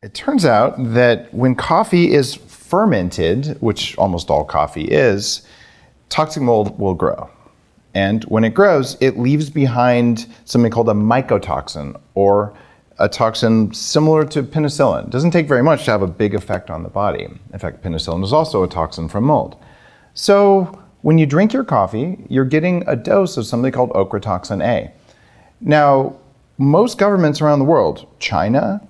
It turns out that when coffee is fermented, which almost all coffee is, toxic mold will grow. And when it grows, it leaves behind something called a mycotoxin, or a toxin similar to penicillin. It doesn't take very much to have a big effect on the body. In fact, penicillin is also a toxin from mold. So when you drink your coffee, you're getting a dose of something called ochratoxin A. Now, most governments around the world, China,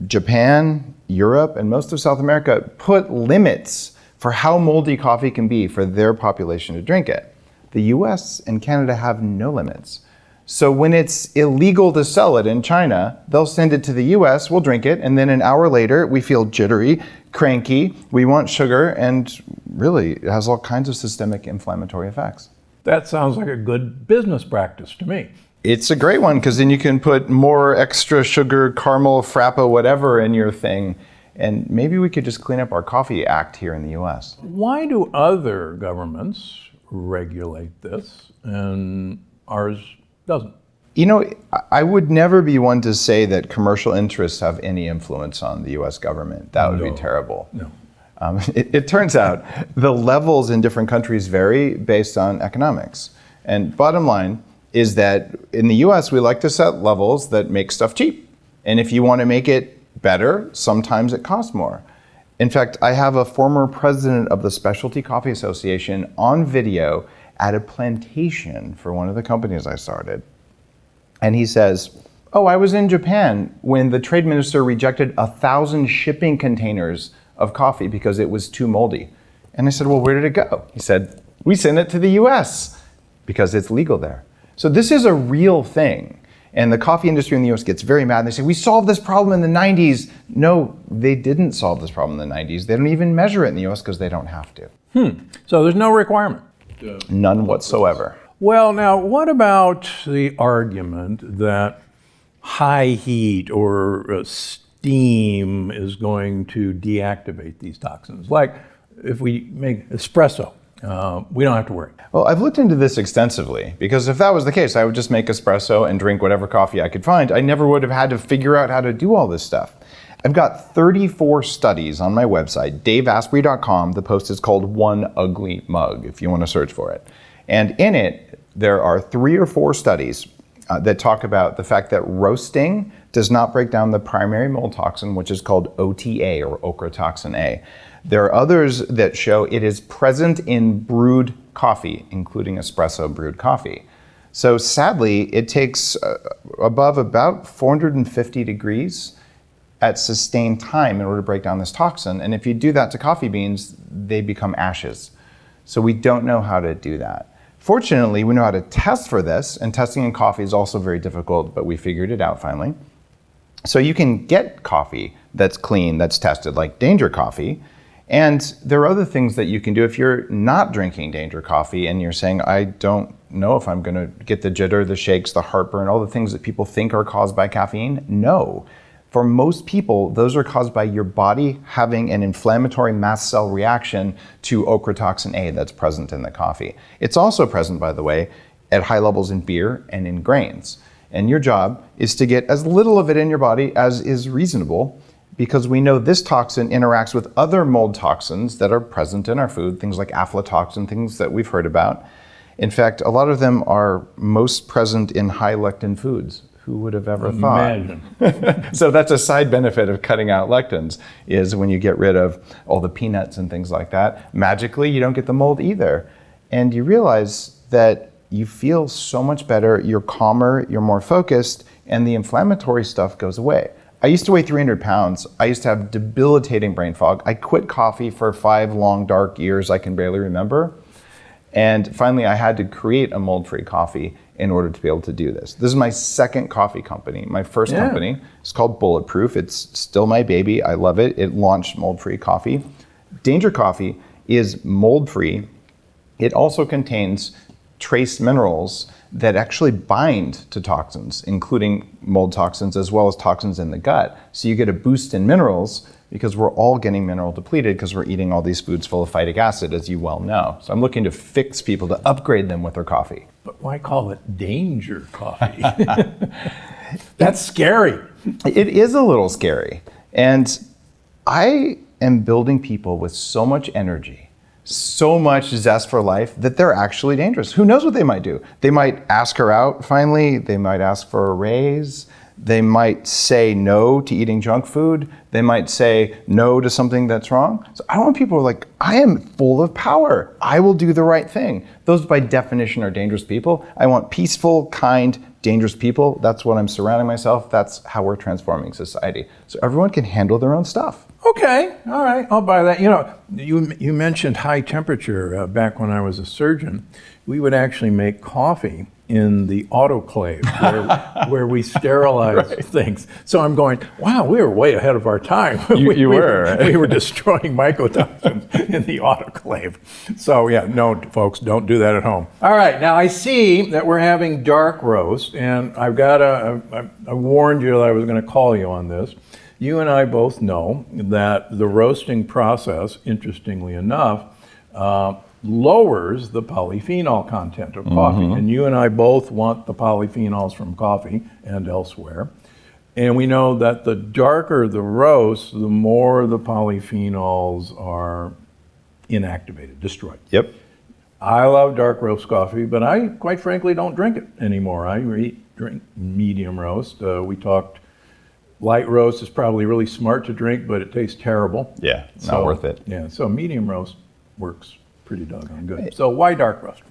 Japan, Europe, and most of South America, put limits for how moldy coffee can be for their population to drink it. The US and Canada have no limits. So when it's illegal to sell it in China, they'll send it to the US, we'll drink it, and then an hour later, we feel jittery, cranky, we want sugar, and really, it has all kinds of systemic inflammatory effects. That sounds like a good business practice to me. It's a great one, because then you can put more extra sugar, caramel, frappa, whatever in your thing, and maybe we could just clean up our coffee act here in the US. Why do other governments regulate this and ours doesn't? You know, I would never be one to say that commercial interests have any influence on the US government. That would be terrible. No. It turns out the levels in different countries vary based on economics. And bottom line is that in the US, we like to set levels that make stuff cheap. And if you want to make it better, sometimes it costs more. In fact, I have a former president of the Specialty Coffee Association on video at a plantation for one of the companies I started. And he says, "Oh, I was in Japan when the trade minister rejected 1,000 shipping containers of coffee because it was too moldy." And I said, "Well, where did it go?" He said, "We sent it to the US because it's legal there." So this is a real thing. And the coffee industry in the US gets very mad. And they say, "We solved this problem in the 90s. No, they didn't solve this problem in the 90s. They don't even measure it in the US because they don't have to. So there's no requirement? None whatsoever. Well, now, what about the argument that high heat or steam is going to deactivate these toxins? Like if we make espresso, we don't have to worry. Well, I've looked into this extensively, because if that was the case, I would just make espresso and drink whatever coffee I could find. I never would have had to figure out how to do all this stuff. I've got 34 studies on my website, daveasprey.com. The post is called One Ugly Mug, if you want to search for it. And in it, there are 3 or 4 studies that talk about the fact that roasting does not break down the primary mold toxin, which is called OTA, or ochratoxin A. There are others that show it is present in brewed coffee, including espresso brewed coffee. So sadly, it takes above about 450 degrees at sustained time in order to break down this toxin. And if you do that to coffee beans, they become ashes. So we don't know how to do that. Fortunately, we know how to test for this, and testing in coffee is also very difficult, but we figured it out finally. So you can get coffee that's clean, that's tested, like Danger Coffee. And there are other things that you can do if you're not drinking Danger Coffee and you're saying, I don't know if I'm going to get the jitter, the shakes, the heartburn, all the things that people think are caused by caffeine. No. For most people, those are caused by your body having an inflammatory mast cell reaction to ochratoxin A that's present in the coffee. It's also present, by the way, at high levels in beer and in grains. And your job is to get as little of it in your body as is reasonable, because we know this toxin interacts with other mold toxins that are present in our food, things like aflatoxin, things that we've heard about. In fact, a lot of them are most present in high lectin foods. Who would have ever thought? Imagine. So that's a side benefit of cutting out lectins, is when you get rid of all the peanuts and things like that, magically you don't get the mold either. And you realize that you feel so much better, you're calmer, you're more focused, and the inflammatory stuff goes away. I used to weigh 300 pounds. I used to have debilitating brain fog. I quit coffee for 5 long, dark years I can barely remember. And finally, I had to create a mold-free coffee in order to be able to do this. This is my second coffee company. My first company is called Bulletproof. It's still my baby. I love it. It launched mold-free coffee. Danger Coffee is mold-free. It also contains trace minerals that actually bind to toxins, including mold toxins as well as toxins in the gut. So you get a boost in minerals, because we're all getting mineral depleted because we're eating all these foods full of phytic acid, as you well know. So I'm looking to fix people, to upgrade them with their coffee. But why call it Danger Coffee? That's scary. It is a little scary. And I am building people with so much energy, so much zest for life that they're actually dangerous. Who knows what they might do? They might ask her out finally. They might ask for a raise. They might say no to eating junk food. They might say no to something that's wrong. So I want people who are like, I am full of power. I will do the right thing. Those by definition are dangerous people. I want peaceful, kind, dangerous people. That's what I'm surrounding myself. That's how we're transforming society. So everyone can handle their own stuff. Okay, all right, I'll buy that. You know, you mentioned high temperature. Back when I was a surgeon, we would actually make coffee in the autoclave where we sterilize things. So I'm going, wow, we were way ahead of our time. You were. We were destroying mycotoxins in the autoclave. So yeah, no, folks, don't do that at home. All right, now I see that we're having dark roast, and I've got I warned you that I was going to call you on this. You and I both know that the roasting process, interestingly enough, lowers the polyphenol content of coffee. And you and I both want the polyphenols from coffee and elsewhere. And we know that the darker the roast, the more the polyphenols are inactivated, destroyed. Yep. I love dark roast coffee, but I, quite frankly, don't drink it anymore. I drink medium roast. We talked light roast is probably really smart to drink, but it tastes terrible. Yeah, not worth it. Yeah, so medium roast works pretty doggone good. So why dark roast?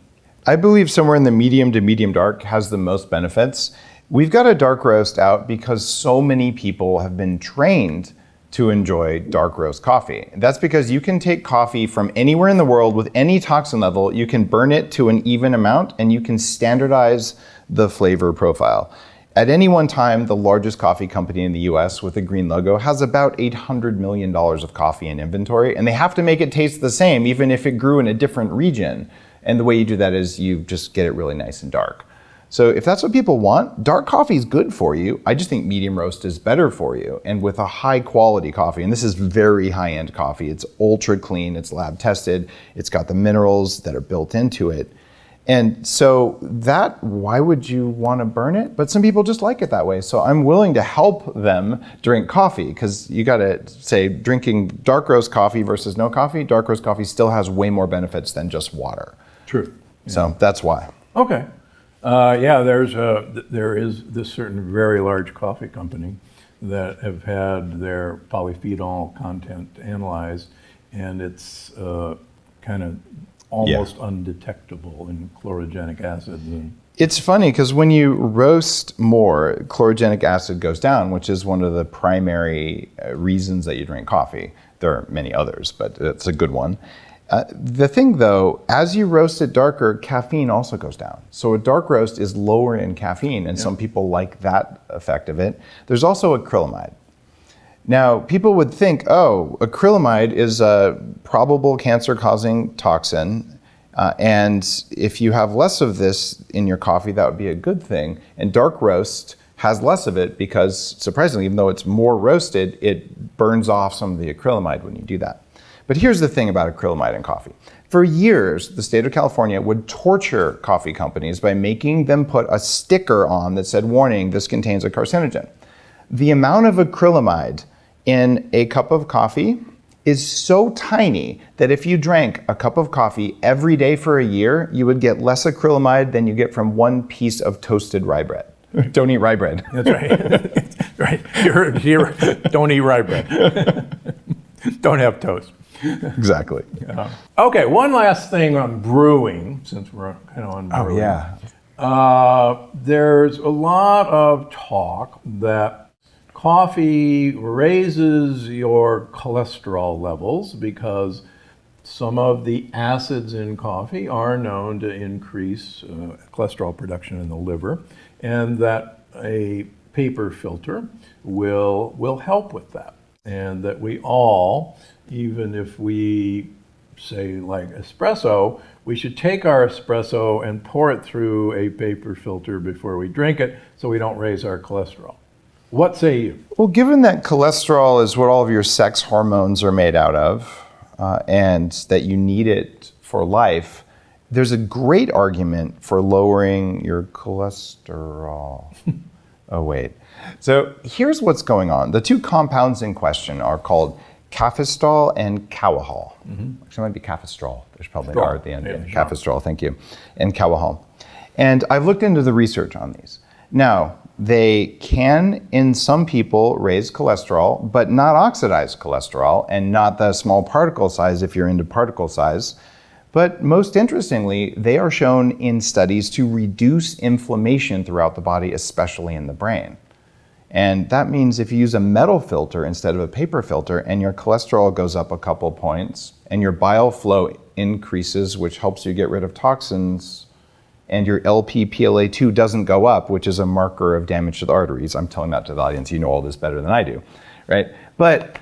I believe somewhere in the medium to medium dark has the most benefits. We've got a dark roast out because so many people have been trained to enjoy dark roast coffee. That's because you can take coffee from anywhere in the world with any toxin level, you can burn it to an even amount, and you can standardize the flavor profile. At any one time, the largest coffee company in the US with a green logo has about $800 million of coffee in inventory, and they have to make it taste the same, even if it grew in a different region. And the way you do that is you just get it really nice and dark. So if that's what people want, dark coffee is good for you. I just think medium roast is better for you. And with a high quality coffee, and this is very high-end coffee, it's ultra clean, it's lab tested, it's got the minerals that are built into it. And so why would you want to burn it? But some people just like it that way. So I'm willing to help them drink coffee, because you got to say drinking dark roast coffee versus no coffee, dark roast coffee still has way more benefits than just water. True. Yeah. So that's why. Okay. There is this certain very large coffee company that have had their polyphenol content analyzed, and it's kind of almost undetectable in chlorogenic acid. It's funny because when you roast more, chlorogenic acid goes down, which is one of the primary reasons that you drink coffee. There are many others, but it's a good one. The thing though, as you roast it darker, caffeine also goes down. So a dark roast is lower in caffeine, and some people like that effect of it. There's also acrylamide. Now, people would think, oh, acrylamide is a probable cancer-causing toxin, and if you have less of this in your coffee, that would be a good thing. And dark roast has less of it because, surprisingly, even though it's more roasted, it burns off some of the acrylamide when you do that. But here's the thing about acrylamide in coffee. For years, the state of California would torture coffee companies by making them put a sticker on that said, warning, this contains a carcinogen. The amount of acrylamide in a cup of coffee is so tiny that if you drank a cup of coffee every day for a year, you would get less acrylamide than you get from one piece of toasted rye bread. Don't eat rye bread. That's right. Right. Don't eat rye bread. Don't have toast. Exactly. Okay, one last thing on brewing, since we're kind of on brewing. Oh, yeah. There's a lot of talk that coffee raises your cholesterol levels because some of the acids in coffee are known to increase cholesterol production in the liver, and that a paper filter will help with that. And that we all, even if we say like espresso, we should take our espresso and pour it through a paper filter before we drink it so we don't raise our cholesterol. What say you? Well, given that cholesterol is what all of your sex hormones are made out of, and that you need it for life, there's a great argument for lowering your cholesterol. Oh, wait. So here's what's going on. The two compounds in question are called caffestrol and cowahol. Actually, it might be caffestrol. There's probably an R at the end. Yeah, Caffestrol, thank you. And cowahol. And I've looked into the research on these. Now, they can, in some people, raise cholesterol, but not oxidized cholesterol, and not the small particle size if you're into particle size. But most interestingly, they are shown in studies to reduce inflammation throughout the body, especially in the brain. And that means if you use a metal filter instead of a paper filter and your cholesterol goes up a couple points and your bile flow increases, which helps you get rid of toxins, and your LP-PLA2 doesn't go up, which is a marker of damage to the arteries. I'm telling that to the audience, you know all this better than I do, right? But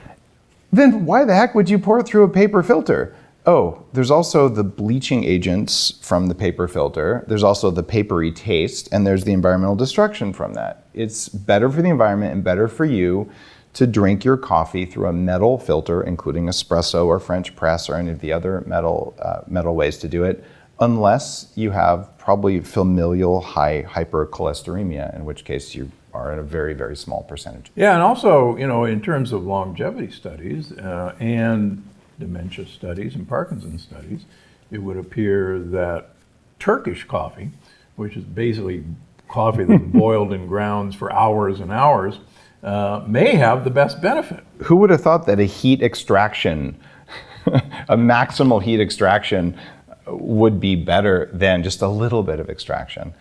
then why the heck would you pour it through a paper filter? Oh, there's also the bleaching agents from the paper filter. There's also the papery taste, and there's the environmental destruction from that. It's better for the environment and better for you to drink your coffee through a metal filter, including espresso or French press or any of the other metal ways to do it, unless you have probably familial high hypercholesteremia, in which case you are at a very, very small percentage. Yeah, and also, in terms of longevity studies and dementia studies and Parkinson's studies, it would appear that Turkish coffee, which is basically coffee that's boiled in grounds for hours and hours, may have the best benefit. Who would have thought that a heat extraction, a maximal heat extraction, would be better than just a little bit of extraction?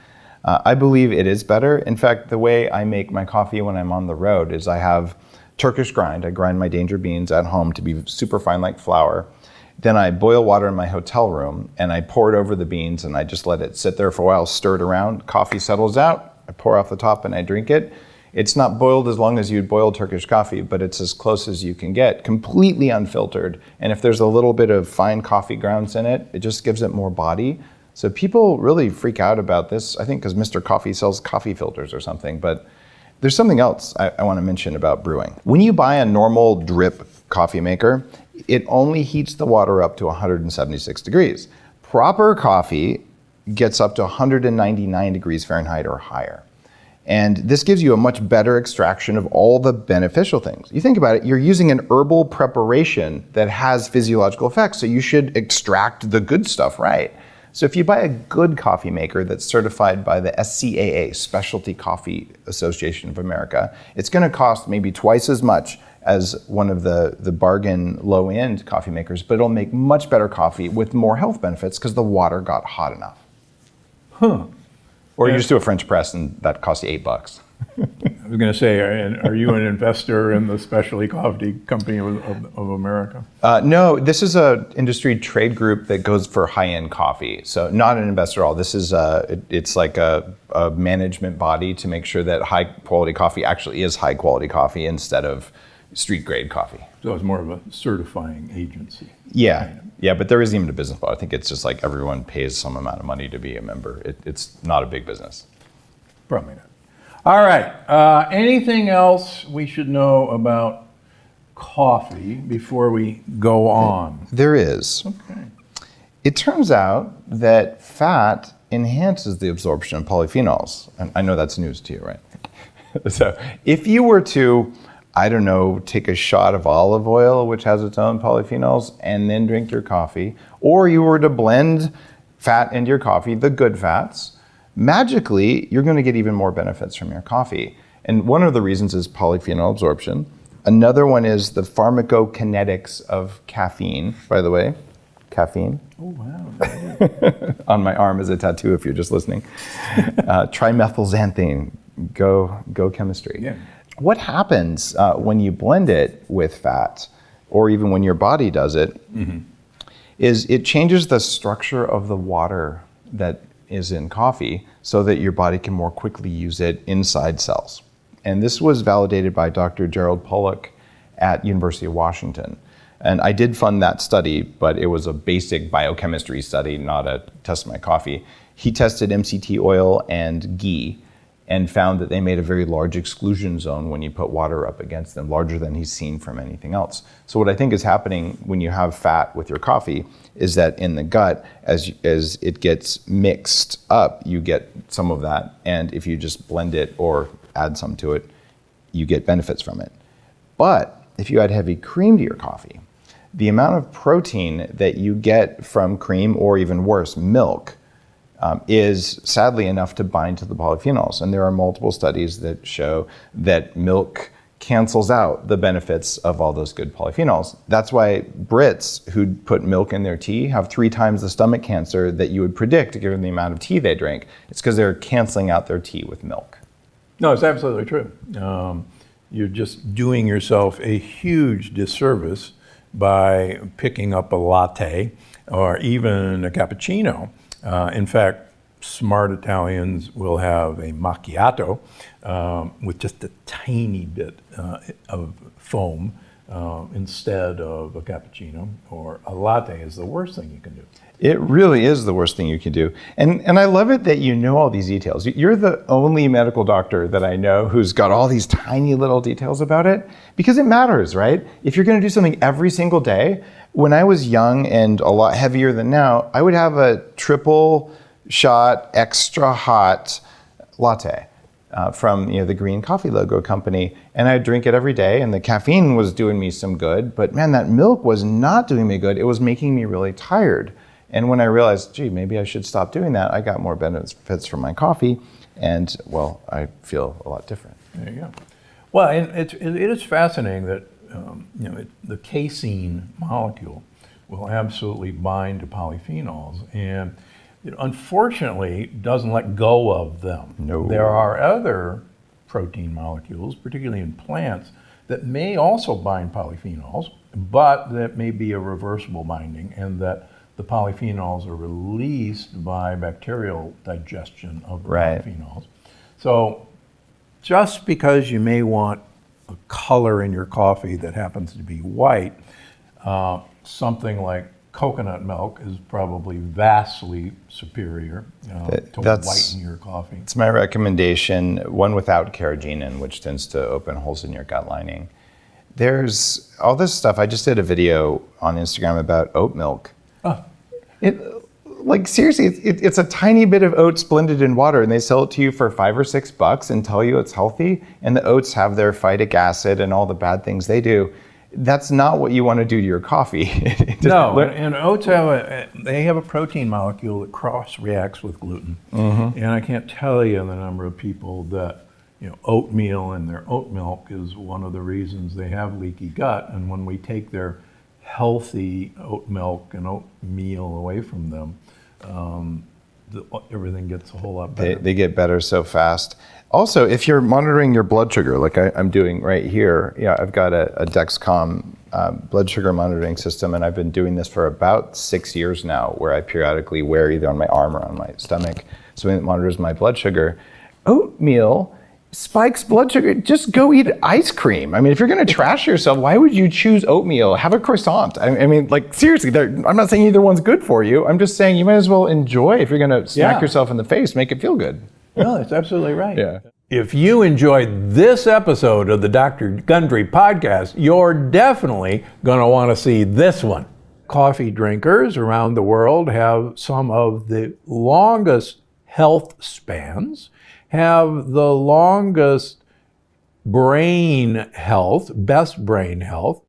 I believe it is better. In fact, the way I make my coffee when I'm on the road is I have Turkish grind. I grind my danger beans at home to be super fine like flour. Then I boil water in my hotel room and I pour it over the beans and I just let it sit there for a while, stir it around. Coffee settles out. I pour off the top and I drink it. It's not boiled as long as you'd boil Turkish coffee, but it's as close as you can get, completely unfiltered. And if there's a little bit of fine coffee grounds in it, it just gives it more body. So people really freak out about this, I think because Mr. Coffee sells coffee filters or something, but there's something else I want to mention about brewing. When you buy a normal drip coffee maker, it only heats the water up to 176 degrees. Proper coffee gets up to 199 degrees Fahrenheit or higher. And this gives you a much better extraction of all the beneficial things. You think about it, you're using an herbal preparation that has physiological effects, so you should extract the good stuff right. So if you buy a good coffee maker that's certified by the SCAA, Specialty Coffee Association of America, it's going to cost maybe twice as much as one of the bargain low-end coffee makers, but it'll make much better coffee with more health benefits because the water got hot enough. Or you just do a French press and that costs you $8. I was going to say, are you an investor in the Specialty Coffee Company of America? No, this is an industry trade group that goes for high-end coffee. So not an investor at all. This is it's like a management body to make sure that high-quality coffee actually is high-quality coffee instead of street-grade coffee. So it's more of a certifying agency. Yeah, yeah, but there isn't even a business model. I think it's just like everyone pays some amount of money to be a member. It's not a big business. Probably not. All right. Anything else we should know about coffee before we go on? There is. Okay. It turns out that fat enhances the absorption of polyphenols. And I know that's news to you, right? So if you were to, I don't know, take a shot of olive oil, which has its own polyphenols, and then drink your coffee, or you were to blend fat into your coffee, the good fats, magically, you're going to get even more benefits from your coffee. And one of the reasons is polyphenol absorption. Another one is the pharmacokinetics of caffeine, by the way. Caffeine. Oh, wow. On my arm is a tattoo if you're just listening. Trimethylxanthine. Go chemistry. Yeah. What happens when you blend it with fat, or even when your body does it, is it changes the structure of the water that is in coffee so that your body can more quickly use it inside cells. And this was validated by Dr. Gerald Pollack at University of Washington. And I did fund that study, but it was a basic biochemistry study, not a test of my coffee. He tested MCT oil and ghee and found that they made a very large exclusion zone when you put water up against them, larger than he's seen from anything else. So what I think is happening when you have fat with your coffee is that in the gut, as it gets mixed up, you get some of that. And if you just blend it or add some to it, you get benefits from it. But if you add heavy cream to your coffee, the amount of protein that you get from cream, or even worse, milk, is sadly enough to bind to the polyphenols. And there are multiple studies that show that milk cancels out the benefits of all those good polyphenols. That's why Brits who put milk in their tea have 3 times the stomach cancer that you would predict given the amount of tea they drink. It's because they're canceling out their tea with milk. No, it's absolutely true. You're just doing yourself a huge disservice by picking up a latte or even a cappuccino. In fact, smart Italians will have a macchiato with just a tiny bit of foam instead of a cappuccino, or a latte is the worst thing you can do. It really is the worst thing you can do. And I love it that you know all these details. You're the only medical doctor that I know who's got all these tiny little details about it, because it matters, right? If you're gonna do something every single day, when I was young and a lot heavier than now, I would have a triple shot extra hot latte from the Green Coffee Logo company, and I'd drink it every day, and the caffeine was doing me some good, but man, that milk was not doing me good. It was making me really tired. And when I realized, gee, maybe I should stop doing that, I got more benefits from my coffee, and well, I feel a lot different. There you go. Well, and it is fascinating that the casein molecule will absolutely bind to polyphenols, and it unfortunately doesn't let go of them. No. There are other protein molecules, particularly in plants, that may also bind polyphenols, but that may be a reversible binding, and that the polyphenols are released by bacterial digestion of the polyphenols. So just because you may want a color in your coffee that happens to be white, something like coconut milk is probably vastly superior to whiten your coffee. It's my recommendation, one without carrageenan, which tends to open holes in your gut lining. There's all this stuff. I just did a video on Instagram about oat milk. Oh. Seriously, it's a tiny bit of oats blended in water, and they sell it to you for $5 or $6 and tell you it's healthy. And the oats have their phytic acid and all the bad things they do. That's not what you want to do to your coffee. No, and oats have a protein molecule that cross-reacts with gluten. Mm-hmm. And I can't tell you the number of people that oatmeal in their oat milk is one of the reasons they have leaky gut. And when we take their healthy oat milk and oatmeal away from them, everything gets a whole lot better. They get better so fast. Also, if you're monitoring your blood sugar, like I'm doing right here, I've got a Dexcom blood sugar monitoring system, and I've been doing this for about 6 years now, where I periodically wear either on my arm or on my stomach, so it monitors my blood sugar. Oatmeal spikes blood sugar. Just go eat ice cream. I mean, if you're going to trash yourself, why would you choose oatmeal? Have a croissant. I mean, seriously, I'm not saying either one's good for you. I'm just saying you might as well enjoy. If you're going to smack yourself in the face, make it feel good. No, that's absolutely right. Yeah. If you enjoyed this episode of the Dr. Gundry podcast, you're definitely going to want to see this one. Coffee drinkers around the world have some of the longest health spans, have the longest brain health, best brain health,